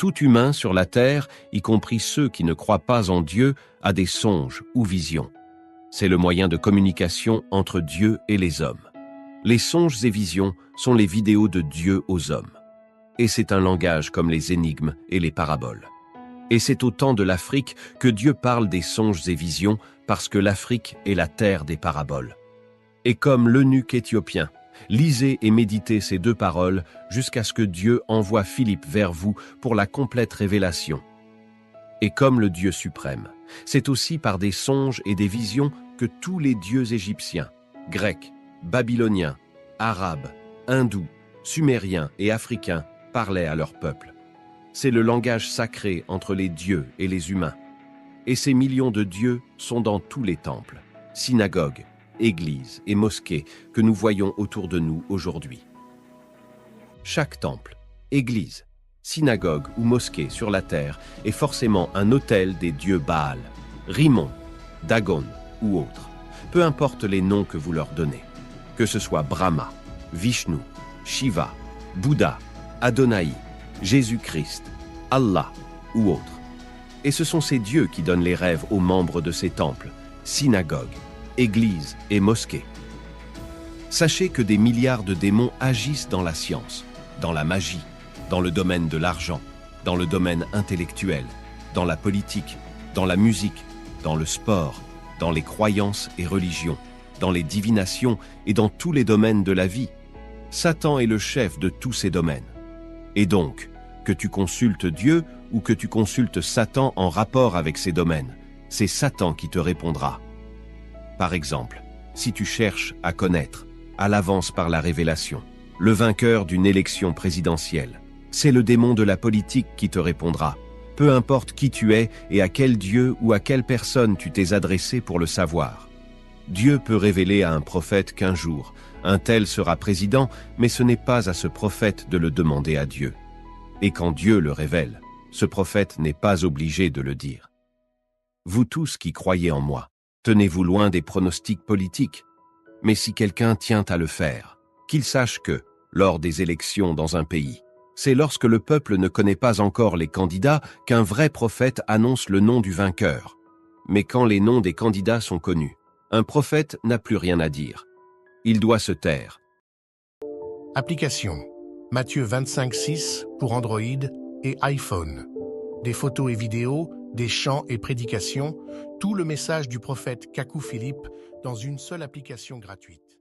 Tout humain sur la terre, y compris ceux qui ne croient pas en Dieu, a des songes ou visions. C'est le moyen de communication entre Dieu et les hommes. Les songes et visions sont les vidéos de Dieu aux hommes. Et c'est un langage comme les énigmes et les paraboles. Et c'est au temps de l'Afrique que Dieu parle des songes et visions parce que l'Afrique est la terre des paraboles. Et comme l'eunuque éthiopien, lisez et méditez ces deux paroles jusqu'à ce que Dieu envoie Philippe vers vous pour la complète révélation. Et comme le Dieu suprême, c'est aussi par des songes et des visions que tous les dieux égyptiens, grecs, babyloniens, arabes, hindous, sumériens et africains parlaient à leur peuple. C'est le langage sacré entre les dieux et les humains. Et ces millions de dieux sont dans tous les temples, synagogues, églises et mosquées que nous voyons autour de nous aujourd'hui. Chaque temple, église, synagogue ou mosquée sur la terre est forcément un autel des dieux Baal, Rimon, Dagon ou autres, peu importe les noms que vous leur donnez, que ce soit Brahma, Vishnu, Shiva, Bouddha, Adonai, Jésus-Christ, Allah ou autres. Et ce sont ces dieux qui donnent les rêves aux membres de ces temples, synagogues, églises et mosquées. Sachez que des milliards de démons agissent dans la science, dans la magie, dans le domaine de l'argent, dans le domaine intellectuel, dans la politique, dans la musique, dans le sport, dans les croyances et religions, dans les divinations et dans tous les domaines de la vie. Satan est le chef de tous ces domaines. Et donc, que tu consultes Dieu ou que tu consultes Satan en rapport avec ces domaines, c'est Satan qui te répondra. Par exemple, si tu cherches à connaître, à l'avance par la révélation, le vainqueur d'une élection présidentielle, c'est le démon de la politique qui te répondra, peu importe qui tu es et à quel Dieu ou à quelle personne tu t'es adressé pour le savoir. Dieu peut révéler à un prophète qu'un jour, un tel sera président, mais ce n'est pas à ce prophète de le demander à Dieu. Et quand Dieu le révèle, ce prophète n'est pas obligé de le dire. Vous tous qui croyez en moi, tenez-vous loin des pronostics politiques. Mais si quelqu'un tient à le faire, qu'il sache que, lors des élections dans un pays, c'est lorsque le peuple ne connaît pas encore les candidats qu'un vrai prophète annonce le nom du vainqueur. Mais quand les noms des candidats sont connus, un prophète n'a plus rien à dire. Il doit se taire. Application Matthieu 25:6 pour Android et iPhone. Des photos et vidéos, des chants et prédications, tout le message du prophète Kakou Philippe dans une seule application gratuite.